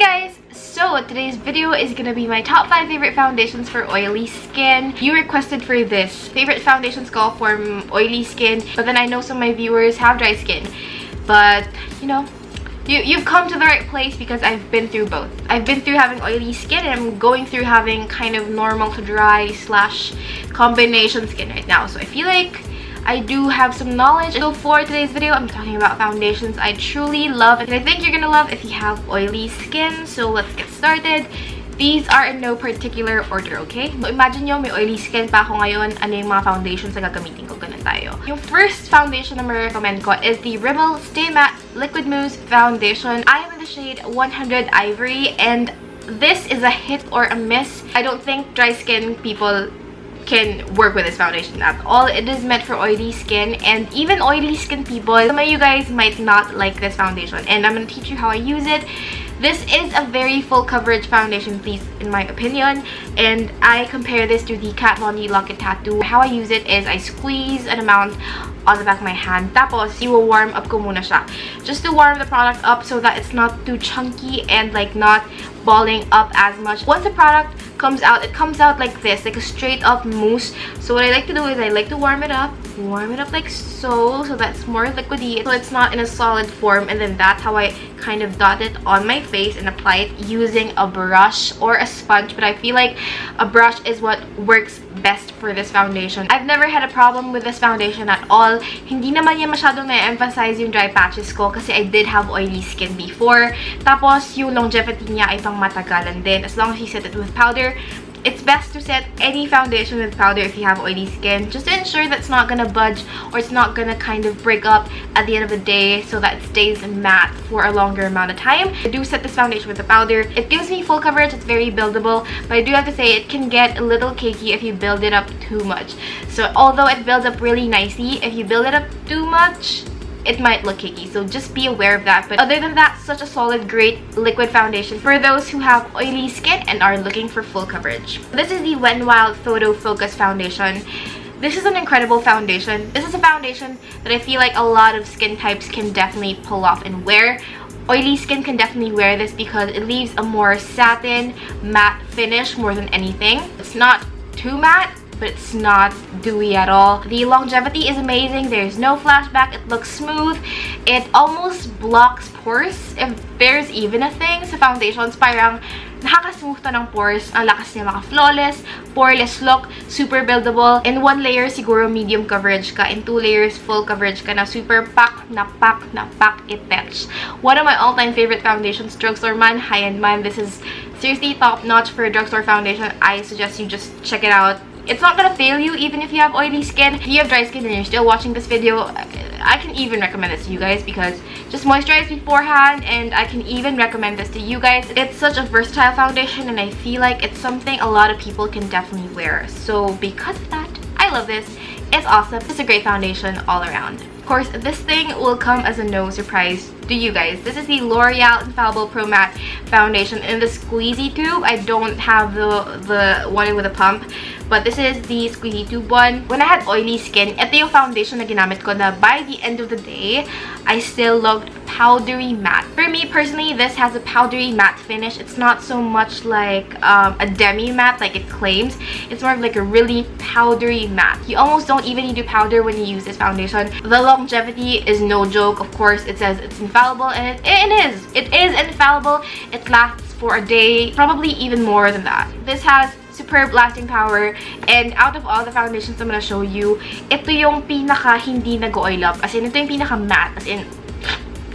guys! So today's video is gonna be my top 5 favorite foundations for oily skin. You requested for this. Favorite foundations call for oily skin, but then I know some of my viewers have dry skin. But, you know, you've come to the right place because I've been through both. I've been through having oily skin and I'm going through having kind of normal to dry / combination skin right now. So I feel like I do have some knowledge. So for today's video, I'm talking about foundations I truly love and I think you're gonna love if you have oily skin. So let's get started. These are in no particular order, okay? So imagine nyo, may oily skin pa ako ngayon. Ano yung mga foundations na gagamitin ko? Ganun tayo. Yung first foundation na ma-recommend ko is the Rimmel Stay Matte Liquid Mousse Foundation. I am in the shade 100 Ivory and this is a hit or a miss. I don't think dry skin people can work with this foundation at all. It is meant for oily skin, and even oily skin people, some of you guys might not like this foundation, and I'm going to teach you how I use it. This is a very full coverage foundation, please, in my opinion, and I compare this to the Kat Von D Lock It Tattoo. How I use it is I squeeze an amount on the back of my hand, tapos i-warm up ko muna siya, just to warm the product up so that it's not too chunky and like not balling up as much. Once the product comes out, it comes out like this, like a straight up mousse. So what I like to do is I like to warm it up like so that's more liquidy, so it's not in a solid form, and then that's how I kind of dot it on my face and apply it using a brush or a sponge. But I feel like a brush is what works best for this foundation. I've never had a problem with this foundation at all. Hindi naman niya masyadong na-emphasize yung dry patches ko kasi I did have oily skin before. Tapos yung longevity niya ay pang matagalan din. As long as you set it with powder, it's best to set any foundation with powder if you have oily skin, just to ensure that it's not gonna budge or it's not gonna kind of break up at the end of the day, so that it stays matte for a longer amount of time. I do set this foundation with the powder. It gives me full coverage, it's very buildable, but I do have to say it can get a little cakey if you build it up too much. So although it builds up really nicely, if you build it up too much, it might look cakey, so just be aware of that. But other than that, such a solid, great liquid foundation for those who have oily skin and are looking for full coverage. This is the Wet n Wild Photofocus foundation. This is an incredible foundation. This is a foundation that I feel like a lot of skin types can definitely pull off and wear. Oily skin can definitely wear this because it leaves a more satin, matte finish more than anything. It's not too matte, but it's not dewy at all. The longevity is amazing. There's no flashback. It looks smooth. It almost blocks pores, if there's even a thing sa foundations. Parang nakaka-smooth to ng pores. Ang lakas niya maka-flawless, poreless look, super buildable. In 1 layer, siguro medium coverage ka. In 2 layers, full coverage ka na. Super pack na pack it-etch. One of my all-time favorite foundations, Drugstore man, high-end man. This is seriously top-notch for a Drugstore foundation. I suggest you just check it out. It's not gonna fail you even if you have oily skin. If you have dry skin and you're still watching this video, I can even recommend this to you guys because just moisturize beforehand, and I can even recommend this to you guys. It's such a versatile foundation and I feel like it's something a lot of people can definitely wear. So because of that, I love this. It's awesome. It's a great foundation all around. Of course, this thing will come as a no surprise to you guys. This is the Loreal Infallible Pro Matte Foundation in the squeezy tube. I don't have the one with a pump, but this is the squeezy tube one. When I had oily skin, ito yung foundation na ginamit ko na by the end of the day, I still looked powdery matte. For me personally, this has a powdery matte finish. It's not so much like a demi matte like it claims. It's more of like a really powdery matte. You almost don't even need to powder when you use this foundation. The longevity is no joke. Of course, it says it's infallible, and it is infallible. It lasts for a day, probably even more than that. This has superb lasting power, and out of all the foundations I'm gonna show you, ito yung pinaka hindi nag-oil up. As in, ito yung pinaka matte. As in,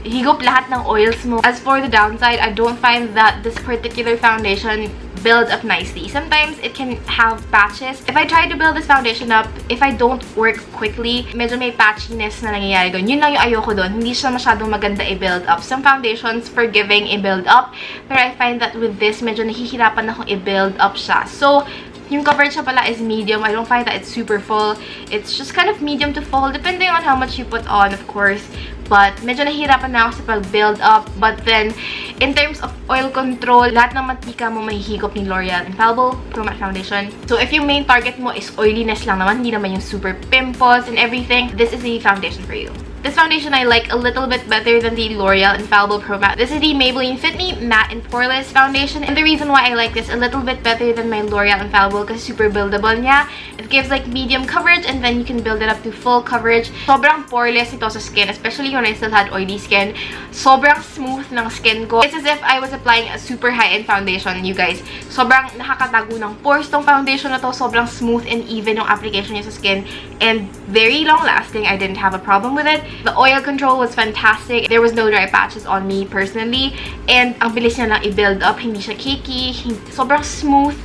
higop lahat ng oils mo. As for the downside, I don't find that this particular foundation builds up nicely. Sometimes it can have patches. If I try to build this foundation up, if I don't work quickly, medyo may patchiness na nangyayari doon. Yun lang yung ayoko doon. Hindi siya masyadong maganda i-build up. Some foundations forgiving i-build up, pero I find that with this, medyo nahihirapan akong i-build up siya. So, yung coverage siya pala is medium. I don't find that it's super full. It's just kind of medium to full, depending on how much you put on, of course. But medyo nahihirapan na ako sa pag-build up. But then, in terms of oil control, lahat ng mantika mo mahihigop ni L'Oreal Infallible Pro Matte Foundation. So if yung main target mo is oiliness lang naman, hindi naman yung super pimples and everything, this is the foundation for you. This foundation I like a little bit better than the L'Oreal Infallible Pro Matte. This is the Maybelline Fit Me Matte and Poreless foundation. And the reason why I like this a little bit better than my L'Oreal Infallible kasi super buildable niya. It gives like medium coverage and then you can build it up to full coverage. Sobrang poreless ito sa skin, especially when I still had oily skin. Sobrang smooth ng skin ko. It's as if I was applying a super high-end foundation, you guys. Sobrang nakakatago ng pores tong foundation na to. Sobrang smooth and even yung application niya sa skin. And very long-lasting. I didn't have a problem with it. The oil control was fantastic. There was no dry patches on me personally. And ang bilis niya lang i-build up. Hindi siya cakey. Sobrang smooth.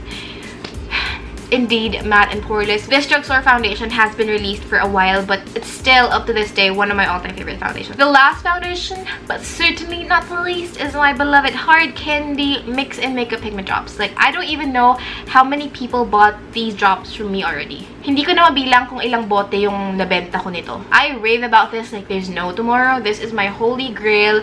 Indeed, matte and poreless. This Drugstore foundation has been released for a while, but it's still, up to this day, one of my all-time favorite foundations. The last foundation, but certainly not the least, is my beloved Hard Candy Mix and Makeup Pigment Drops. Like, I don't even know how many people bought these drops from me already. Hindi ko na mabilang kung ilang bote yung nabenta ko nito. I rave about this like there's no tomorrow. This is my holy grail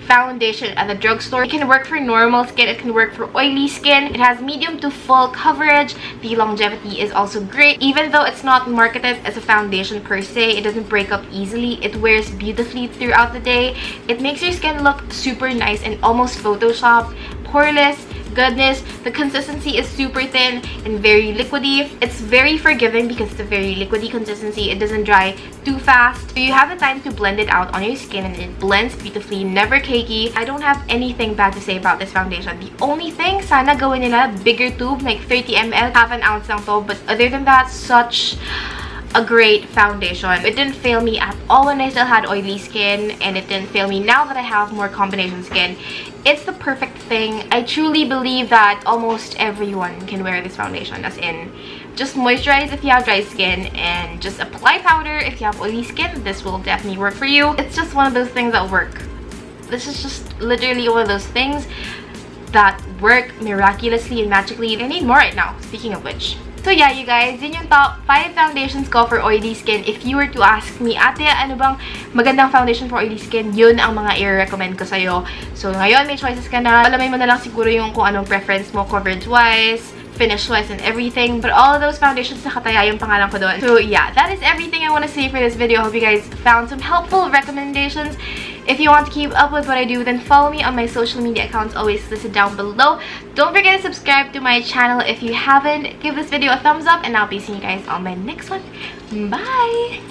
foundation at the drugstore. It can work for normal skin, it can work for oily skin. It has medium to full coverage. The longevity is also great. Even though it's not marketed as a foundation per se, it doesn't break up easily. It wears beautifully throughout the day. It makes your skin look super nice and almost Photoshop. Poreless goodness. The consistency is super thin and very liquidy. It's very forgiving because it's a very liquidy consistency. It doesn't dry too fast. So you have the time to blend it out on your skin and it blends beautifully, never cakey. I don't have anything bad to say about this foundation. The only thing, sana gawin nila bigger tube, like 30 ml, half an ounce lang to. But other than that, such a great foundation. It didn't fail me at all when I still had oily skin, and it didn't fail me now that I have more combination skin. It's the perfect thing. I truly believe that almost everyone can wear this foundation, as in just moisturize if you have dry skin and just apply powder if you have oily skin. This will definitely work for you. It's just one of those things that work. This is just literally one of those things that work miraculously and magically. I need more right now, speaking of which. So yeah, you guys, yun yung top 5 foundations ko for oily skin. If you were to ask me, ate, ano bang magandang foundation for oily skin? Yun ang mga i-recommend ko sa'yo. So ngayon, may choices ka na. Alamay mo na lang siguro yung kung anong preference mo, coverage-wise, finish-wise, and everything. But all of those foundations, nakataya yung pangalan ko doon. So yeah, that is everything I want to say for this video. I hope you guys found some helpful recommendations. If you want to keep up with what I do, then follow me on my social media accounts always listed down below. Don't forget to subscribe to my channel if you haven't. Give this video a thumbs up, and I'll be seeing you guys on my next one. Bye!